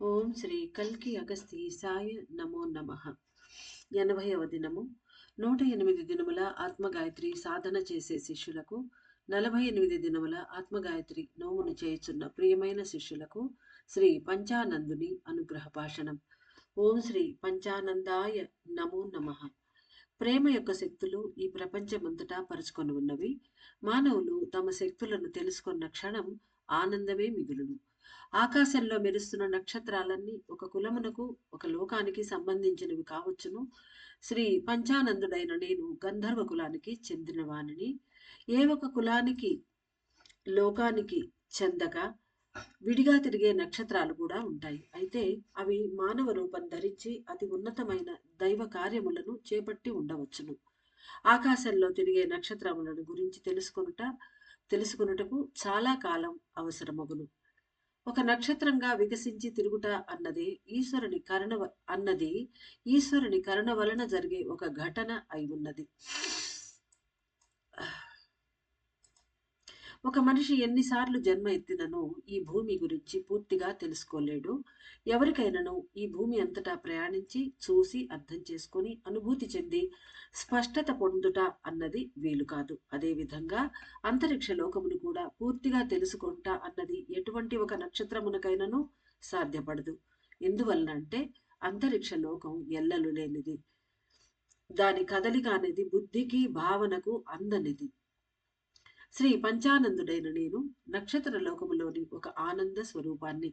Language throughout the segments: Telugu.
ఓం శ్రీ కల్కి అగస్తీసాయ నమో నమః. 80వ దినము. 108 దినముల ఆత్మగాయత్రి సాధన చేసే శిష్యులకు, 48 దినముల ఆత్మగాయత్రి నోమును చేయుచున్న ప్రియమైన శిష్యులకు శ్రీ పంచానందుని అనుగ్రహ భాషణం. ఓం శ్రీ పంచానందాయ నమో నమః. ప్రేమ యొక్క శక్తులు ఈ ప్రపంచమంతటా పరుచుకొని ఉన్నవి. మానవులు తమ శక్తులను తెలుసుకున్న క్షణం ఆనందమే మిగులును. ఆకాశంలో మెరుస్తున్న నక్షత్రాలన్నీ ఒక కులమునకు, ఒక లోకానికి సంబంధించినవి కావచ్చును. శ్రీ పంచానందుడైన నేను గంధర్వ కులానికి చెందిన వానిని. ఏ ఒక కులానికి, లోకానికి చెందగా విడిగా తిరిగే నక్షత్రాలు కూడా ఉంటాయి. అయితే అవి మానవ రూపం ధరించి అతి ఉన్నతమైన దైవ కార్యములను చేపట్టి ఉండవచ్చును. ఆకాశంలో తిరిగే నక్షత్రములను గురించి తెలుసుకొనుటకు చాలా కాలం అవసరమగును. ఒక నక్షత్రంగా వికసించి తిరుగుట అన్నది ఈశ్వరుని కరుణ వలన జరిగే ఒక ఘటన అయి ఉన్నది. ఒక మనిషి ఎన్నిసార్లు జన్మ ఎత్తినను ఈ భూమి గురించి పూర్తిగా తెలుసుకోలేడు. ఎవరికైనాను ఈ భూమి అంతటా ప్రయాణించి చూసి అర్థం చేసుకొని అనుభూతి చెంది స్పష్టత పొందుట అన్నది వీలు కాదు. అదేవిధంగా అంతరిక్ష లోకమును కూడా పూర్తిగా తెలుసుకుంట అన్నది ఎటువంటి ఒక నక్షత్రమునకైనాను సాధ్యపడదు. ఎందువలన అంటే అంతరిక్ష లోకం ఎల్లలు లేనిది. దాని కదలిక అనేది బుద్ధికి భావనకు అందనిది. శ్రీ పంచానందుడైన నేను నక్షత్ర లోకములోని ఒక ఆనంద స్వరూపాన్ని.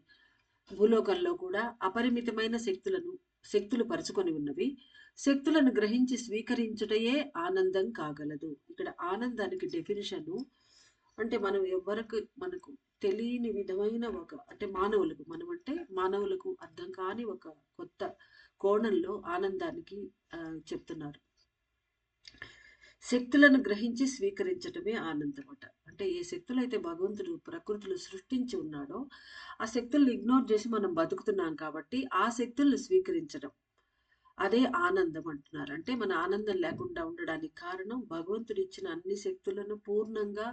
భూలోకంలో కూడా అపరిమితమైన శక్తులు పరుచుకొని ఉన్నవి. శక్తులను గ్రహించి స్వీకరించుటయే ఆనందం కాగలదు. ఇక్కడ ఆనందానికి డెఫినిషను అంటే మనకు తెలియని విధమైన మానవులకు అర్థం కాని ఒక కొత్త కోణంలో ఆనందానికి చెప్తున్నారు. శక్తులను గ్రహించి స్వీకరించటమే ఆనందమట. అంటే ఏ శక్తులు అయితే భగవంతుడు ప్రకృతిలో సృష్టించి ఉన్నాడో ఆ శక్తుల్ని ఇగ్నోర్ చేసి మనం బతుకుతున్నాం కాబట్టి ఆ శక్తుల్ని స్వీకరించడం అదే ఆనందం అంటున్నారు. అంటే మన ఆనందం లేకుండా ఉండడానికి కారణం భగవంతుడు ఇచ్చిన అన్ని శక్తులను పూర్ణంగా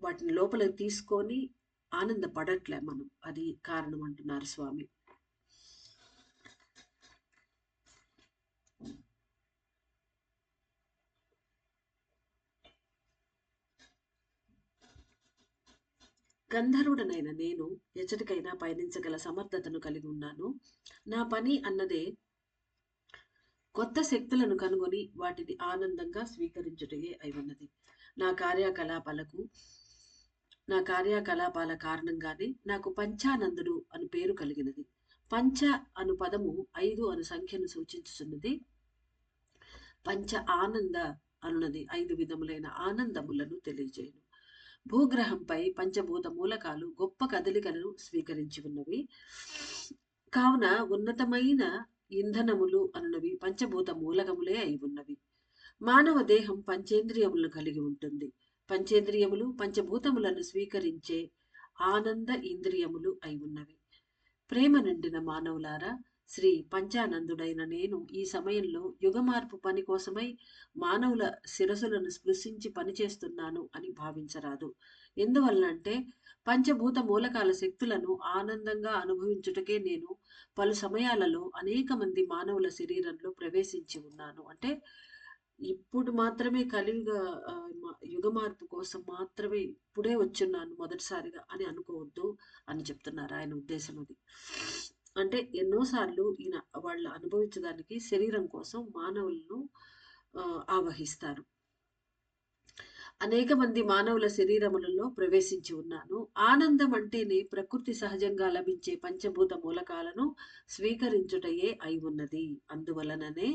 వాటిని లోపలికి తీసుకొని ఆనందపడట్లే మనం. అది కారణం అంటున్నారు స్వామి. గంధర్వుడనైన నేను ఎచ్చటికైనా పయనించగల సమర్థతను కలిగి ఉన్నాను. నా పని అన్నదే కొత్త శక్తులను కనుగొని వాటిని ఆనందంగా స్వీకరించుటయే అయి ఉన్నది. నా కార్యకలాపాల కారణంగానే నాకు పంచానందుడు అని పేరు కలిగినది. పంచ అను పదము 5 అను సంఖ్యను సూచించుచున్నది. పంచ ఆనంద అనున్నది 5 విధములైన ఆనందములను తెలియజేయును. భూగ్రహంపై పంచభూత మూలకాలు గొప్ప కదలికలను స్వీకరించి ఉన్నవి. కావున ఉన్నతమైన ఇంధనములు అనున్నవి పంచభూత మూలకములే అయి ఉన్నవి. మానవ దేహం పంచేంద్రియములను కలిగి ఉంటుంది. పంచేంద్రియములు పంచభూతములను స్వీకరించే ఆనంద ఇంద్రియములు అయి ఉన్నవి. ప్రేమ నిండిన మానవులారా, శ్రీ పంచానందుడైన నేను ఈ సమయంలో యుగమార్పు పని కోసమై మానవుల శిరసులను స్పృశించి పనిచేస్తున్నాను అని భావించరాదు. ఎందువల్లంటే పంచభూత మూలకాల శక్తులను ఆనందంగా అనుభవించుటకే నేను పలు సమయాలలో అనేక మంది మానవుల శరీరంలో ప్రవేశించి ఉన్నాను. అంటే ఇప్పుడు మాత్రమే యుగ మార్పు కోసం మాత్రమే ఇప్పుడే వచ్చున్నాను మొదటిసారిగా అని అనుకోవద్దు అని చెప్తున్నారు. ఆయన ఉద్దేశం అది. అంటే ఎన్నోసార్లు ఈయన వాళ్ళు అనుభవించడానికి శరీరం కోసం మానవులను ఆవహిస్తారు. అనేక మంది మానవుల శరీరములలో ప్రవేశించి ఉన్నాను. ఆనందం అంటేనే ప్రకృతి సహజంగా లభించే పంచభూత మూలకాలను స్వీకరించుటయే అయి ఉన్నది. అందువలననే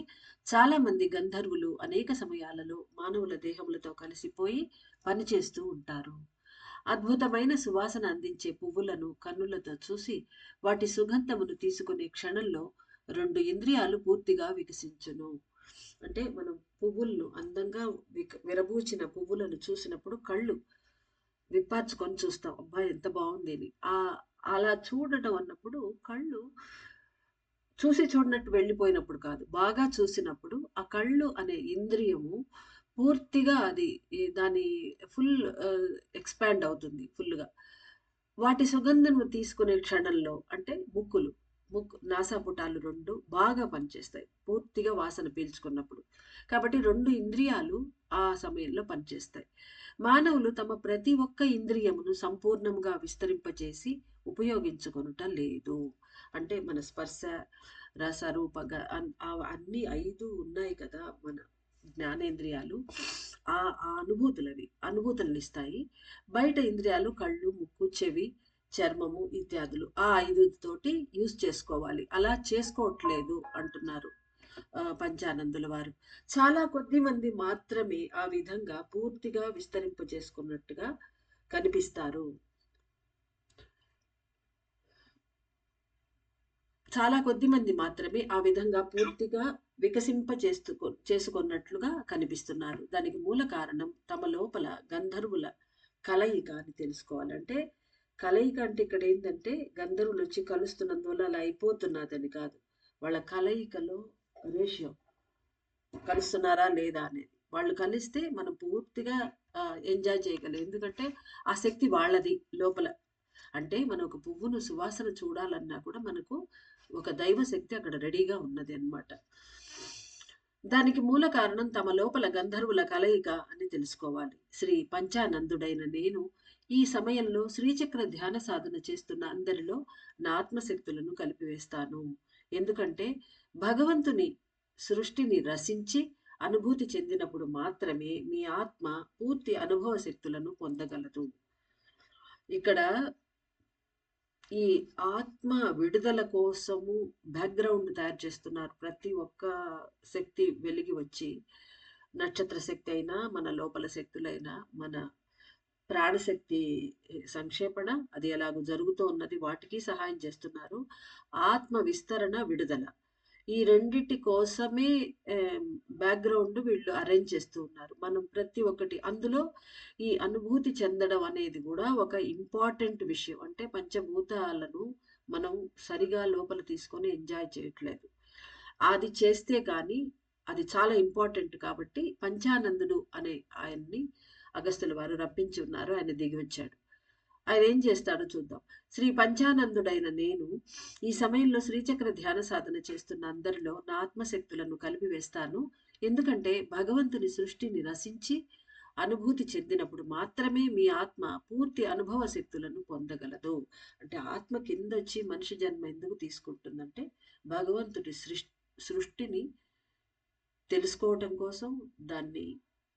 చాలా మంది గంధర్వులు అనేక సమయాలలో మానవుల దేహములతో కలిసిపోయి పనిచేస్తూ ఉంటారు. అద్భుతమైన సువాసన అందించే పువ్వులను కన్నులతో చూసి వాటి సుగంధమును తీసుకునే క్షణంలో 2 ఇంద్రియాలు పూర్తిగా వికసించును. అంటే మనం పువ్వులను అందంగా విరబూచిన పువ్వులను చూసినప్పుడు కళ్ళు విప్పార్చుకొని చూస్తాం. అబ్బా ఎంత బాగుంది అని. అలా చూడటం అన్నప్పుడు కళ్ళు చూసి చూడనట్టు వెళ్ళిపోయినప్పుడు కాదు, బాగా చూసినప్పుడు ఆ కళ్ళు అనే ఇంద్రియము పూర్తిగా దాని ఫుల్ ఎక్స్పాండ్ అవుతుంది ఫుల్గా. వాటి సుగంధము తీసుకునే క్షణంలో అంటే ముక్కు నాసాపుటాలు 2 బాగా పనిచేస్తాయి. పూర్తిగా వాసన పీల్చుకున్నప్పుడు. కాబట్టి 2 ఇంద్రియాలు ఆ సమయంలో పనిచేస్తాయి. మానవులు తమ ప్రతి ఒక్క ఇంద్రియమును సంపూర్ణంగా విస్తరింపచేసి ఉపయోగించుకొనుట లేదు. అంటే మన స్పర్శ, రస, రూప, అన్నీ 5 ఉన్నాయి కదా! మన జ్ఞానేంద్రియాలు. ఆ అనుభూతులనిస్తాయి. బయట ఇంద్రియాలు కళ్ళు, ముక్కు, చెవి, చర్మము ఇత్యాదులు. ఆ 5 తోటి యూజ్ చేసుకోవాలి. అలా చేసుకోవట్లేదు అంటున్నారు పంచానందుల వారు. చాలా కొద్ది మంది మాత్రమే ఆ విధంగా పూర్తిగా విస్తరింపజేసుకున్నట్టుగా కనిపిస్తారు. చాలా కొద్ది మంది మాత్రమే ఆ విధంగా పూర్తిగా చేసుకున్నట్లుగా కనిపిస్తున్నారు. దానికి మూల కారణం తమ లోపల గంధర్వుల కలయిక అని తెలుసుకోవాలి. అంటే కలయిక అంటే ఇక్కడ ఏంటంటే గంధర్వులు వచ్చి కలుస్తున్నందువల్ల అలా అయిపోతున్నదని కాదు. వాళ్ళ కలయికలో రేషియో కలుస్తున్నారా లేదా అనేది. వాళ్ళు కలిస్తే మనం పూర్తిగా ఎంజాయ్ చేయగలం. ఎందుకంటే ఆ శక్తి వాళ్ళది లోపల. అంటే మనం ఒక పువ్వును సువాసన చూడాలన్నా కూడా మనకు ఒక దైవ శక్తి అక్కడ రెడీగా ఉన్నది అన్నమాట. దానికి మూల కారణం తమ లోపల గంధర్వుల కలయిక అని తెలుసుకోవాలి. శ్రీ పంచానందుడైన నేను ఈ సమయంలో శ్రీచక్ర ధ్యాన సాధన చేస్తున్న అందరిలో నా ఆత్మశక్తులను కలిపివేస్తాను. ఎందుకంటే భగవంతుని సృష్టిని రసించి అనుభూతి చెందినప్పుడు మాత్రమే మీ ఆత్మ పూర్తి అనుభవ శక్తులను పొందగలదు. ఇక్కడ ఈ ఆత్మ విడుదల కోసము బ్యాక్గ్రౌండ్ తయారు చేస్తున్నారు. ప్రతి ఒక్క శక్తి వెలిగి వచ్చి నక్షత్ర శక్తి అయినా, మన లోపల శక్తులైనా, మన ప్రాణశక్తి సంక్షేపణ అది ఎలాగో జరుగుతూ ఉన్నది. వాటికి సహాయం చేస్తున్నారు. ఆత్మ విస్తరణ, విడుదల ఈ రెండిటి కోసమే బ్యాక్గ్రౌండ్ వీళ్ళు అరేంజ్ చేస్తూ ఉన్నారు. మనం ప్రతి ఒక్కటి అందులో ఈ అనుభూతి చెందడం అనేది కూడా ఒక ఇంపార్టెంట్ విషయం. అంటే పంచభూతాలను మనం సరిగా లోపల తీసుకొని ఎంజాయ్ చేయట్లేదు. అది చేస్తే కానీ అది చాలా ఇంపార్టెంట్. కాబట్టి పంచానందుడు అనే ఆయన్ని అగస్త్యుల వారు రప్పించి ఉన్నారు. ఆయన దిగి వచ్చాడు. ఆయన ఏం చేస్తాడో చూద్దాం. శ్రీ పంచానందుడైన నేను ఈ సమయంలో శ్రీచక్ర ధ్యాన సాధన చేస్తున్న అందరిలో నా ఆత్మశక్తులను కలిపివేస్తాను. ఎందుకంటే భగవంతుని సృష్టిని రసించి అనుభూతి చెందినప్పుడు మాత్రమే మీ ఆత్మ పూర్తి అనుభవ శక్తులను పొందగలదు. అంటే ఆత్మ కిందొచ్చి మనిషి జన్మ ఎందుకు తీసుకుంటుందంటే భగవంతుడి సృష్టిని తెలుసుకోవటం కోసం, దాన్ని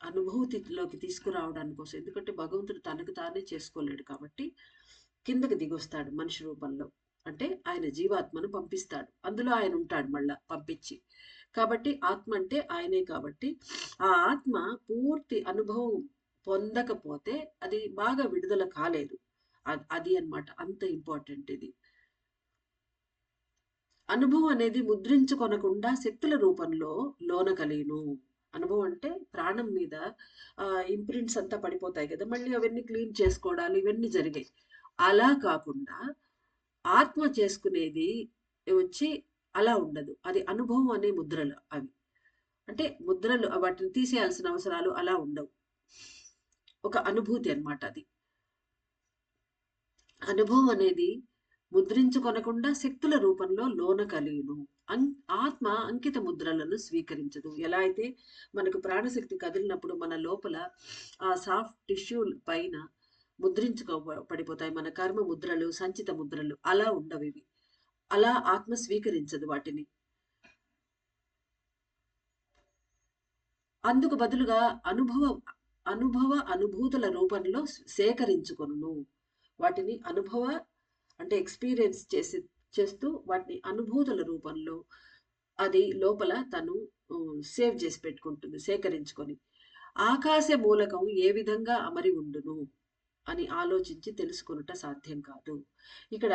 అనుభూతిలోకి తీసుకురావడానికి కోసం. ఎందుకంటే భగవంతుడు తనకు తానే చేసుకోలేడు కాబట్టి కిందకి దిగొస్తాడు మనిషి రూపంలో. అంటే ఆయన జీవాత్మను పంపిస్తాడు. అందులో ఆయన ఉంటాడు మళ్ళా పంపించి. కాబట్టి ఆత్మ అంటే ఆయనే. కాబట్టి ఆ ఆత్మ పూర్తి అనుభవం పొందకపోతే అది బాగా విడుదల కాలేదు. అది అన్నమాట. అంత ఇంపార్టెంట్ ఇది. అనుభవం అనేది ముద్రించుకొనకుండా శక్తుల రూపంలో లోన కలియును. అనుభవం అంటే ప్రాణం మీద ఇంప్రింట్స్ అంతా పడిపోతాయి కదా! మళ్ళీ అవన్నీ క్లీన్ చేసుకోవడాలు ఇవన్నీ జరిగాయి. అలా కాకుండా ఆత్మ చేసుకునేది వచ్చి అలా ఉండదు. అది అనుభవం అనే ముద్రలు అవి. అంటే ముద్రలు వాటిని తీసేయాల్సిన అవసరాలు అలా ఉండవు. ఒక అనుభూతి అన్నమాట అది. అనుభవం అనేది ముద్రించుకొనకుండా శక్తుల రూపంలో లోన కలియును. ఆత్మ అంకిత ముద్రలను స్వీకరించదు. ఎలా అయితే మనకు ప్రాణశక్తి కదిలినప్పుడు మన లోపల ఆ సాఫ్ట్ టిష్యూ పైన పడిపోతాయి మన కర్మ ముద్రలు, సంచిత ముద్రలు. అలా ఉండవు ఇవి. అలా ఆత్మ స్వీకరించదు వాటిని. అందుకు బదులుగా అనుభూతుల రూపంలో సేకరించుకొనును. వాటిని అంటే ఎక్స్పీరియన్స్ చేస్తూ వాటిని అనుభూతుల రూపంలో అది లోపల తను సేవ్ చేసి పెట్టుకుంటుంది సేకరించుకొని. ఆకాశ మూలకం ఏ విధంగా అమరి ఉండును అని ఆలోచించి తెలుసుకొనుట సాధ్యం కాదు. ఇక్కడ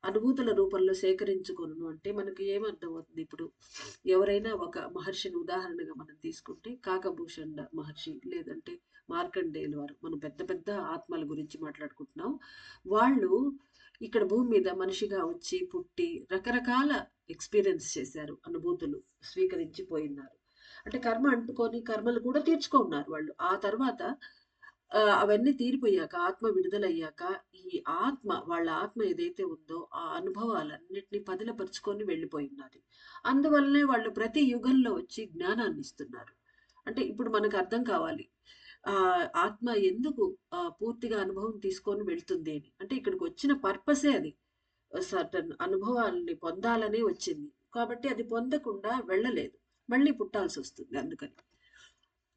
అనుభూతుల రూపంలో సేకరించుకొనును అంటే మనకు ఏమర్థమవుతుంది? ఇప్పుడు ఎవరైనా ఒక మహర్షిని ఉదాహరణగా మనం తీసుకుంటే కాకభూషణ మహర్షి, లేదంటే మార్కండేయుల వారు, మనం పెద్ద పెద్ద ఆత్మల గురించి మాట్లాడుకుంటున్నాం. వాళ్ళు ఇక్కడ భూమి మీద మనిషిగా వచ్చి పుట్టి రకరకాల ఎక్స్పీరియన్స్ చేశారు, అనుభూతులు స్వీకరించి పోయినారు. అంటే కర్మ అంటుకొని కర్మలు కూడా తీర్చుకున్నారు వాళ్ళు. ఆ తర్వాత అవన్నీ తీరిపోయాక, ఆత్మ విడుదలయ్యాక, ఈ వాళ్ళ ఆత్మ ఏదైతే ఉందో, ఆ అనుభవాలన్నిటిని పదిలపరుచుకొని వెళ్ళిపోయున్నది. అందువల్లనే వాళ్ళు ప్రతి యుగంలో వచ్చి జ్ఞానాన్నిస్తున్నారు. అంటే ఇప్పుడు మనకు అర్థం కావాలి. ఆత్మ ఎందుకు పూర్తిగా అనుభవం తీసుకొని వెళ్తుంది అని. అంటే ఇక్కడికొచ్చిన పర్పసే అది. సర్టెన్ అనుభవాల్ని పొందాలనే వచ్చింది. కాబట్టి అది పొందకుండా వెళ్ళలేదు. మళ్ళీ పుట్టాల్సొస్తుంది అందుకని.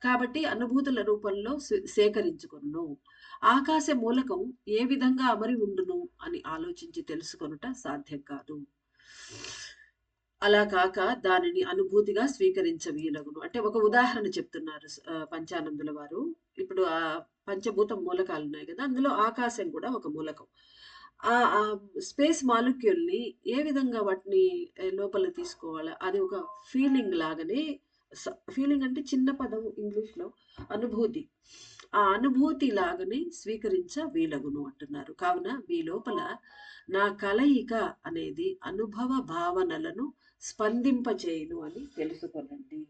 కాబట్టి అనుభూతుల రూపంలో సేకరించుకొనును. ఆకాశ మూలకం ఏ విధంగా అమరి ఉండును అని ఆలోచించి తెలుసుకొనుట సాధ్యం కాదు. అలా కాక దానిని అనుభూతిగా స్వీకరించవీలగును. అంటే ఒక ఉదాహరణ చెప్తున్నారు పంచానందుల వారు. ఇప్పుడు పంచభూత మూలకాలున్నాయి గదా! అందులో ఆకాశం కూడా ఒక మూలకం. స్పేస్ మాలిక్యూల్‌ని ఏ విధంగా వాటిని లోపలికి తీసుకోవాలా? అది ఒక ఫీలింగ్ లాగానే ఫీలింగ్ అంటే చిన్న పదం ఇంగ్లీష్‌లో అనుభూతి. ఆ అనుభూతి లాగానే స్వీకరించ వీలగును అంటున్నారు. కావున మీ లోపల నా కలయిక అనేది అనుభవ భావనలను స్పందింపచేయును అని తెలుసుకొనండి.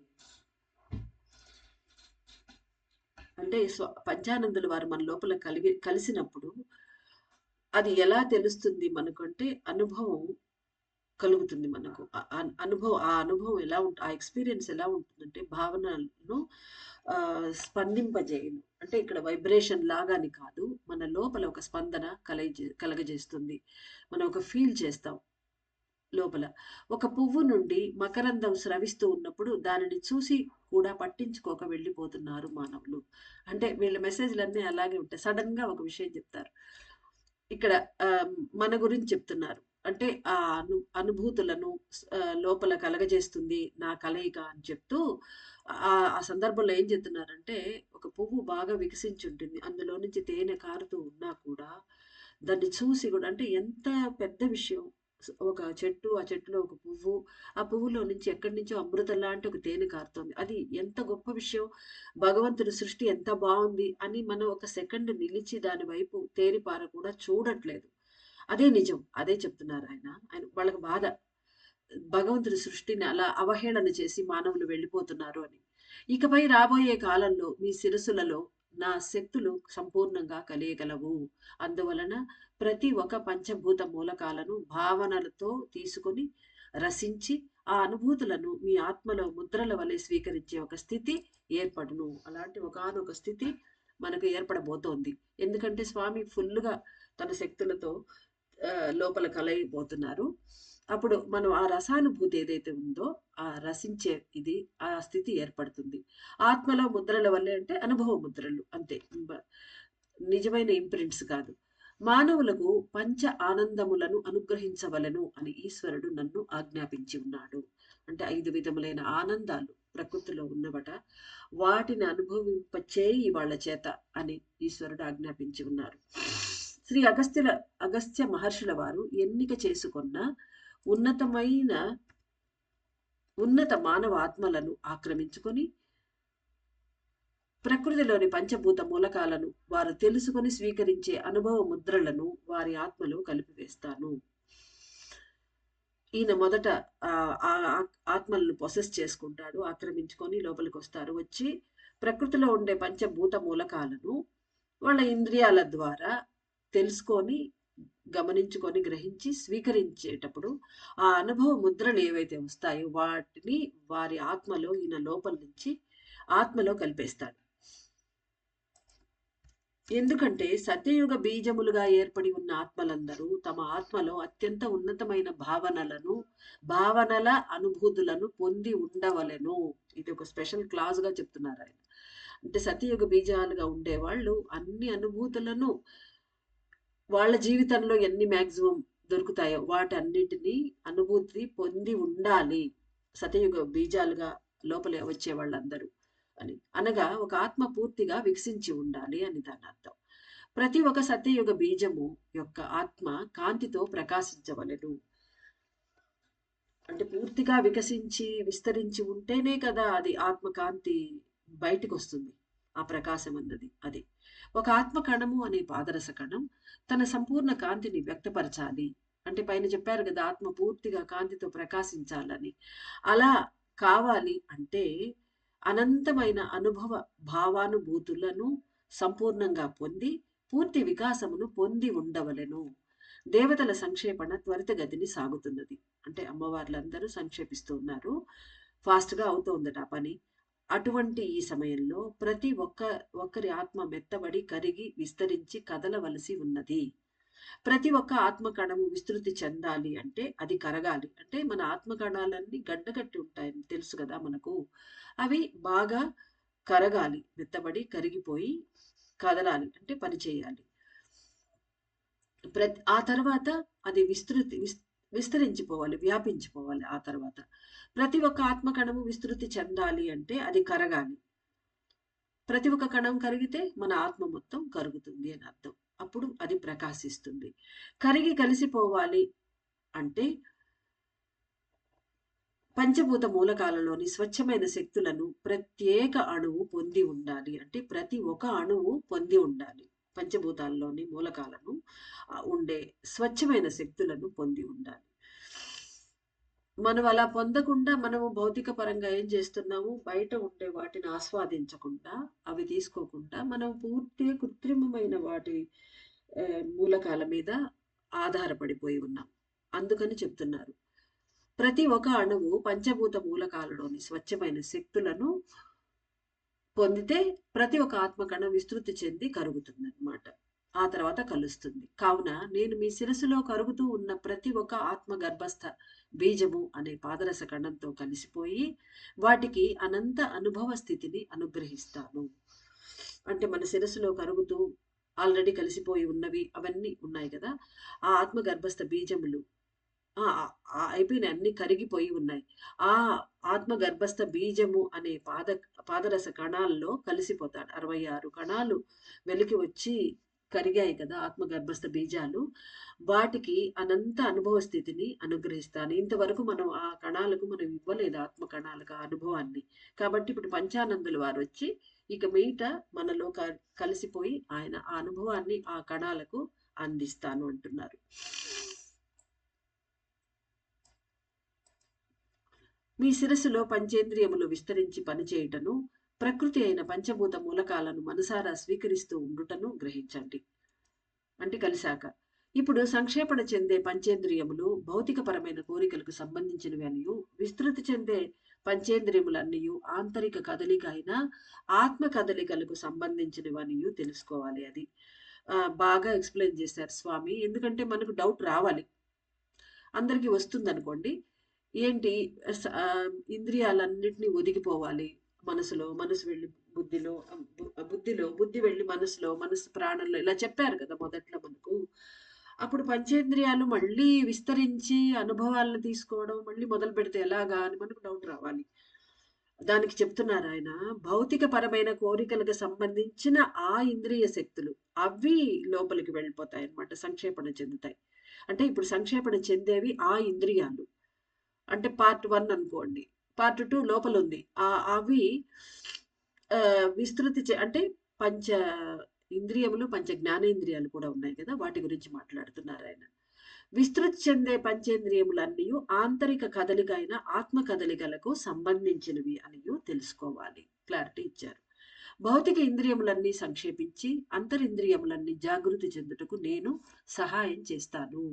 అంటే పంచానందుల వారు మన లోపల కలిసినప్పుడు అది ఎలా తెలుస్తుంది మనకంటే అనుభవం కలుగుతుంది మనకు. ఆ అనుభవం ఎలా ఆ ఎక్స్‌పీరియన్స్ ఎలా ఉంటుందంటే భావనలను స్పందింపజేయును. అంటే ఇక్కడ వైబ్రేషన్ లాగా అని కాదు. మన లోపల ఒక స్పందన కలగజేస్తుంది. మనం ఒక ఫీల్ చేస్తాం లోపల. ఒక పువ్వు నుండి మకరందం స్రవిస్తూ ఉన్నప్పుడు దానిని చూసి కూడా పట్టించుకోక వెళ్ళిపోతున్నారు మానవులు. అంటే వీళ్ళ మెసేజ్‌లన్నీ అలాగే ఉంటాయి. సడెన్‌గా ఒక విషయం చెప్తారు. ఇక్కడ మన గురించి చెప్తున్నారు. అంటే ఆ అనుభూతులను లోపల కలగజేస్తుంది నా కలయిక అని చెప్తూ ఆ సందర్భంలో ఏం చెప్తున్నారంటే, ఒక పువ్వు బాగా వికసించుంటుంది. అందులో నుంచి తేనె కారుతూ ఉన్నా కూడా దాన్ని చూసి కూడా అంటే ఎంత పెద్ద విషయం. ఒక చెట్టు, ఆ చెట్టులో ఒక పువ్వు, ఆ పువ్వులో నుంచి ఎక్కడి నుంచో అమృతం లాంటి ఒక తేనె కారుతోంది. అది ఎంత గొప్ప విషయం. భగవంతుడి సృష్టి ఎంత బావుంది అని మనం ఒక సెకండ్ నిలిచి దాని వైపు తేరిపార కూడా చూడట్లేదు. అదే నిజం. అదే చెప్తున్నారు ఆయన. వాళ్ళకి బాధ. భగవంతుడి సృష్టిని అలా అవహేళన చేసి మానవులు వెళ్ళిపోతున్నారు అని. ఇకపై రాబోయే కాలంలో మీ శిరస్సులలో నా శక్తులు సంపూర్ణంగా కలియగలవు. అందువలన ప్రతి ఒక్క పంచభూత మూలకాలను భావనలతో తీసుకొని రసించి ఆ అనుభూతులను మీ ఆత్మలో ముద్రల వలె స్వీకరించే ఒక స్థితి ఏర్పడును. అలాంటి ఒకానొక స్థితి మనకు ఏర్పడబోతోంది. ఎందుకంటే స్వామి ఫుల్లుగా తన శక్తులతో లోపల కలయిపోతున్నారు. అప్పుడు మనం ఆ రసానుభూతి ఏదైతే ఉందో ఆ రసించే ఆ స్థితి ఏర్పడుతుంది. ఆత్మలో ముద్రల వల్లే అంటే అనుభవ ముద్రలు అంతే. నిజమైన ఇంప్రింట్స్ కాదు. మానవులకు పంచ ఆనందములను అనుగ్రహించవలెను అని ఈశ్వరుడు నన్ను ఆజ్ఞాపించి ఉన్నాడు. అంటే 5 విధములైన ఆనందాలు ప్రకృతిలో ఉన్నవట. వాటిని అనుభవింపచేయి వాళ్ళ చేత అని ఈశ్వరుడు ఆజ్ఞాపించి ఉన్నారు. శ్రీ అగస్త్య మహర్షుల వారు ఎన్నిక చేసుకున్న ఉన్నత మానవ ఆత్మలను ఆక్రమించుకొని ప్రకృతిలోని పంచభూత మూలకాలను వారు తెలుసుకొని స్వీకరించే అనుభవ ముద్రలను వారి ఆత్మలో కలిపివేస్తాను. ఈయన మొదట ఆత్మలను పొసెస్ చేసుకుంటాడు. ఆక్రమించుకొని లోపలికి వస్తారు. వచ్చి ప్రకృతిలో ఉండే పంచభూత మూలకాలను వాళ్ళ ఇంద్రియాల ద్వారా తెలుసుకొని, గమనించుకొని, గ్రహించి, స్వీకరించేటప్పుడు ఆ అనుభవ ముద్రలు ఏవైతే వస్తాయో వాటిని వారి ఆత్మలో ఈయన లోపల నుంచి ఆత్మలో కలిపేస్తాడు. ఎందుకంటే సత్యయుగ బీజములుగా ఏర్పడి ఉన్న ఆత్మలందరూ తమ ఆత్మలో అత్యంత ఉన్నతమైన భావనల అనుభూతులను పొంది ఉండవలెను. ఇది ఒక స్పెషల్ క్లాజ్ గా చెప్తున్నారు ఆయన. అంటే సత్యయుగ బీజాలుగా ఉండేవాళ్ళు అన్ని అనుభూతులను వాళ్ళ జీవితంలో ఎన్ని మాక్సిమం దొరుకుతాయో వాటన్నిటిని అనుభూతి పొంది ఉండాలి. సతయుగ బీజాలుగా లోపలే వచ్చే వాళ్ళందరూ అని. అనగా ఒక ఆత్మ పూర్తిగా వికసించి ఉండాలి అని దాని అర్థం. ప్రతి ఒక్క సత్యయుగ బీజము యొక్క ఆత్మ కాంతితో ప్రకాశించవలెను. అంటే పూర్తిగా వికసించి విస్తరించి ఉంటేనే కదా అది ఆత్మకాంతి బయటికి వస్తుంది. ఆ ప్రకాశం అన్నది అది. ఒక ఆత్మ కణము అనే పాదరస కణం తన సంపూర్ణ కాంతిని వ్యక్తపరచాలి. అంటే పైన చెప్పారు కదా ఆత్మ పూర్తిగా కాంతితో ప్రకాశించాలని. అలా కావాలి అంటే అనంతమైన అనుభవ భావానుభూతులను సంపూర్ణంగా పొంది పూర్తి వికాసమును పొంది ఉండవలెను. దేవతల సంక్షేపణ త్వరితగతిని సాగుతున్నది. అంటే అమ్మవార్లందరూ సంక్షేపిస్తూ ఉన్నారు. ఫాస్ట్‌గా అవుతోందట ఆ పని. అటువంటి ఈ సమయంలో ప్రతి ఒక్కరి ఆత్మ మెత్తబడి, కరిగి, విస్తరించి కదలవలసి ఉన్నది. ప్రతి ఒక్క ఆత్మ కణము విస్తృతి చెందాలి అంటే అది కరగాలి. అంటే మన ఆత్మ కణాలన్నీ గడ్డకట్టి ఉంటాయని తెలుసు కదా మనకు. అవి బాగా కరగాలి. మెత్తబడి, కరిగిపోయి కదలాలి. అంటే పని చేయాలి. ఆ తర్వాత అది విస్తరించిపోవాలి, వ్యాపించిపోవాలి ఆ తర్వాత. ప్రతి ఒక్క ఆత్మ కణము విస్తృతి చెందాలి అంటే అది కరగాలి. ప్రతి ఒక్క కణం కరిగితే మన ఆత్మ మొత్తం కరుగుతుంది అని అర్థం. అప్పుడు అది ప్రకాశిస్తుంది. కరిగి కలిసిపోవాలి అంటే పంచభూత మూలకాలలోని స్వచ్ఛమైన శక్తులను ప్రత్యేక అణువు పొంది ఉండాలి. అంటే ప్రతి ఒక్క అణువు పొంది ఉండాలి. పంచభూతాల్లోని మూలకాలను ఉండే స్వచ్ఛమైన శక్తులను పొంది ఉండాలి. మనం అలా పొందకుండా మనము భౌతిక పరంగా ఏం చేస్తున్నాము, బయట ఉండే వాటిని ఆస్వాదించకుండా, అవి తీసుకోకుండా మనం పూర్తిగా కృత్రిమమైన వాటి మూలకాల మీద ఆధారపడిపోయి ఉన్నాం. అందుకని చెప్తున్నారు. ప్రతి ఒక్క అణువు పంచభూత మూలకాలలోని స్వచ్ఛమైన శక్తులను పొందితే ప్రతి ఒక్క ఆత్మకణం విస్తృతి చెంది కరుగుతుందన్నమాట. ఆ తర్వాత కలుస్తుంది. కావున నేను మీ శిరస్సులో కరుగుతూ ఉన్న ప్రతి ఒక్క ఆత్మ గర్భస్థ బీజము అనే పాదరస కణంతో కలిసిపోయి వాటికి అనంత అనుభవ స్థితిని అనుగ్రహిస్తాను. అంటే మన శిరస్సులో కరుగుతూ ఆల్రెడీ కలిసిపోయి ఉన్నవి అవన్నీ ఉన్నాయి కదా, ఆ ఆత్మ గర్భస్థ బీజములు అయిపోయినాయి, అన్ని కరిగిపోయి ఉన్నాయి. ఆ ఆత్మ గర్భస్థ బీజము అనే పాదరస కణాల్లో కలిసిపోతాడు. 66 కణాలు వెలికి వచ్చి కరిగాయి కదా ఆత్మ గర్భస్థ బీజాలు. వాటికి అనంత అనుభవ స్థితిని అనుగ్రహిస్తాను. ఇంతవరకు మనం ఆ కణాలకు మనం ఇవ్వలేదు, ఆత్మ కణాలకు ఆ అనుభవాన్ని. కాబట్టి ఇప్పుడు పంచానందులు వారు వచ్చి ఇక మీట మనలో కలిసిపోయి ఆయన ఆ అనుభవాన్ని ఆ కణాలకు అందిస్తాను అంటున్నారు. మీ శిరస్సులో పంచేంద్రియములు విస్తరించి పనిచేయుటను, ప్రకృతి అయిన పంచభూత మూలకాలను మనసారా స్వీకరిస్తూ ఉండుటను గ్రహించండి. అంటే కలిశాక ఇప్పుడు సంక్షేపణ చెందే పంచేంద్రియములు భౌతికపరమైన కోరికలకు సంబంధించినవి అనియు, విస్తృతి చెందే పంచేంద్రియములన్నయు ఆంతరిక కదలిక అయిన ఆత్మ కదలికలకు సంబంధించినవనియు తెలుసుకోవాలి. అది బాగా ఎక్స్ప్లెయిన్ చేశారు స్వామి. ఎందుకంటే మనకు డౌట్ రావాలి, అందరికీ వస్తుంది అనుకోండి. ఏంటి ఇంద్రియాలన్నిటినీ ఒదిగిపోవాలి. మనసు వెళ్ళి బుద్ధిలో, బుద్ధి వెళ్ళి మనసులో, మనసు ప్రాణంలో, ఇలా చెప్పారు కదా మొదట్లో మనకు. అప్పుడు పంచేంద్రియాలు మళ్ళీ విస్తరించి అనుభవాలను తీసుకోవడం మళ్ళీ మొదలు పెడితే ఎలాగా అని మనకు డౌట్ రావాలి. దానికి చెప్తున్నారు ఆయన, భౌతిక పరమైన కోరికలకు సంబంధించిన ఆ ఇంద్రియ శక్తులు అవి లోపలికి వెళ్ళిపోతాయి అన్నమాట, సంక్షేపణ చెందుతాయి. అంటే ఇప్పుడు సంక్షేపణ చెందేవి ఆ ఇంద్రియాలు. అంటే పార్ట్ 1 అనుకోండి, పార్ట్ 2 లోపల ఉంది. అవి విస్తృతి అంటే పంచ ఇంద్రియములు, పంచ జ్ఞానేంద్రియాలు కూడా ఉన్నాయి కదా, వాటి గురించి మాట్లాడుతున్నారు ఆయన. విస్తృతి చెందే పంచేంద్రియములన్నీ ఆంతరిక కదలిక అయిన ఆత్మ కదలికలకు సంబంధించినవి అనియు తెలుసుకోవాలి. క్లారిటీ ఇచ్చారు. భౌతిక ఇంద్రియములన్నీ సంక్షేపించి అంతరింద్రియములన్నీ జాగృతి చెందుటకు నేను సహాయం చేస్తాను.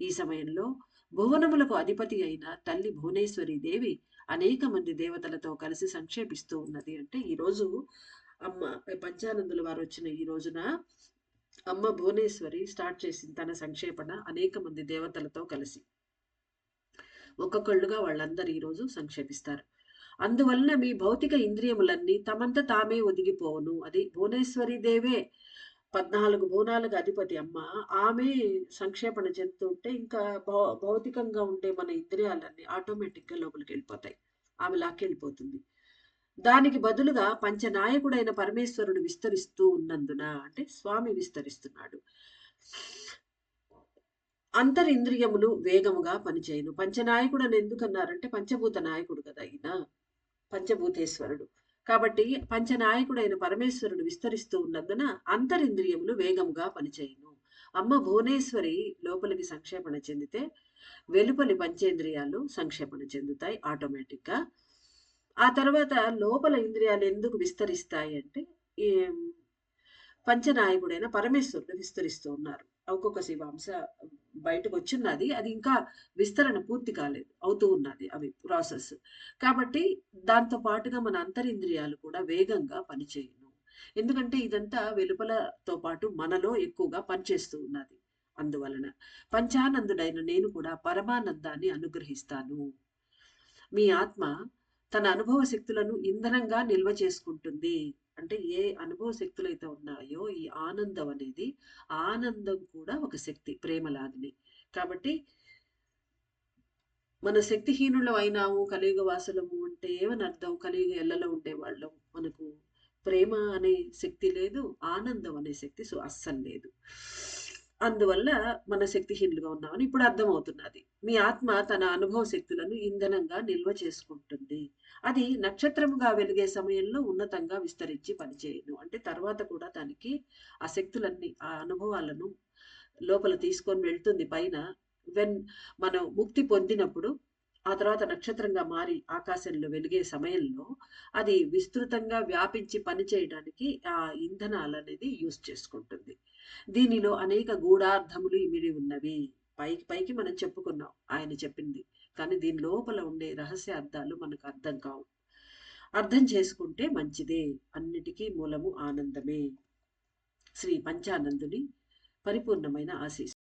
ఈ సమయంలో భువనములకు అధిపతి అయిన తల్లి భువనేశ్వరి దేవి అనేక మంది దేవతలతో కలిసి సంక్షేపిస్తూ ఉన్నది. అంటే ఈరోజు అమ్మ పంచానందుల వారు వచ్చిన ఈ రోజున అమ్మ భువనేశ్వరి స్టార్ట్ చేసింది తన సంక్షేపణ అనేక మంది దేవతలతో కలిసి. ఒక్కొక్కళ్ళుగా వాళ్ళందరూ ఈరోజు సంక్షేపిస్తారు. అందువలన మీ భౌతిక ఇంద్రియములన్నీ తమంత తామే ఒదిగిపోవును. అది భువనేశ్వరి దేవే 14 భువనాలకు అధిపతి అమ్మ. ఆమె సంక్షేపణ చెందుతుంటే ఇంకా భౌతికంగా ఉండే మన ఇంద్రియాలన్నీ ఆటోమేటిక్గా లోపలికి వెళ్ళిపోతాయి. ఆమె లాక్కెళ్ళిపోతుంది. దానికి బదులుగా పంచనాయకుడైన పరమేశ్వరుడు విస్తరిస్తూ ఉన్నందున, అంటే స్వామి విస్తరిస్తున్నాడు, అంతరింద్రియములు వేగముగా పనిచేయను. పంచనాయకుడు అని ఎందుకన్నారంటే పంచభూత నాయకుడు కదా ఈయన, పంచభూతేశ్వరుడు. కాబట్టి పంచనాయకుడైన పరమేశ్వరుడు విస్తరిస్తూ ఉన్నందున అంతరింద్రియములు వేగముగా పనిచేయను. అమ్మ భువనేశ్వరి లోపలికి సంక్షేపణ చెందితే వెలుపలి పంచేంద్రియాలు సంక్షేపణ చెందుతాయి ఆటోమేటిక్గా. ఆ తర్వాత లోపల ఇంద్రియాలు ఎందుకు విస్తరిస్తాయి అంటే పంచనాయకుడైన పరమేశ్వరుడు విస్తరిస్తూ ఉన్నారు. ఒక్కొక్క శివాంశ బయటకు వచ్చిన్నది. అది ఇంకా విస్తరణ పూర్తి కాలేదు. అవుతూ ఉన్నది అవి ప్రాసెస్. కాబట్టి దాంతో పాటుగా మన అంతరింద్రియాలు కూడా వేగంగా పనిచేయును. ఎందుకంటే ఇదంతా వెలుపలతో పాటు మనలో ఎక్కువగా పనిచేస్తూ ఉన్నది. అందువలన పంచానందుడైన నేను కూడా పరమానందాన్ని అనుగ్రహిస్తాను. మీ ఆత్మ తన అనుభవ శక్తులను ఇంధనంగా నిల్వ చేసుకుంటుంది. అంటే ఏ అనుభవ శక్తులైతే ఉన్నాయో ఈ ఆనందం అనేది, ఆనందం కూడా ఒక శక్తి ప్రేమలాగానే. కాబట్టి మన శక్తిహీనులం అయినాము, కలియుగ వాసులము అంటే ఏమని అర్థం? కలియుగ ఎల్లలో ఉండేవాళ్ళం. మనకు ప్రేమ అనే శక్తి లేదు, ఆనందం అనే శక్తి అస్సలు లేదు. అందువల్ల మన శక్తిహీనులుగా ఉన్నామని ఇప్పుడు అర్థమవుతున్నది. మీ ఆత్మ తన అనుభవ శక్తులను ఇంధనంగా నిల్వ చేసుకుంటుంది. అది నక్షత్రముగా వెలిగే సమయంలో ఉన్నతంగా విస్తరించి పనిచేయను. అంటే తర్వాత కూడా దానికి ఆ శక్తులన్నీ, ఆ అనుభవాలను లోపల తీసుకొని వెళ్తుంది పైన. వెన్ మనం ముక్తి పొందినప్పుడు, ఆ తర్వాత నక్షత్రంగా మారి ఆకాశంలో వెలిగే సమయంలో అది విస్తృతంగా వ్యాపించి పనిచేయడానికి ఆ ఇంధనాలనేది యూజ్ చేసుకుంటుంది. దీనిలో అనేక గూఢార్థములు ఇమిడి ఉన్నవి. పైకి పైకి మనం చెప్పుకున్నాం ఆయన చెప్పింది. కానీ దీని లోపల ఉండే రహస్య అర్థాలు మనకు అర్థం కావు. అర్థం చేసుకుంటే మంచిదే. అన్నిటికీ మూలము ఆనందమే. శ్రీ పంచానందుని పరిపూర్ణమైన ఆశీస్సులు.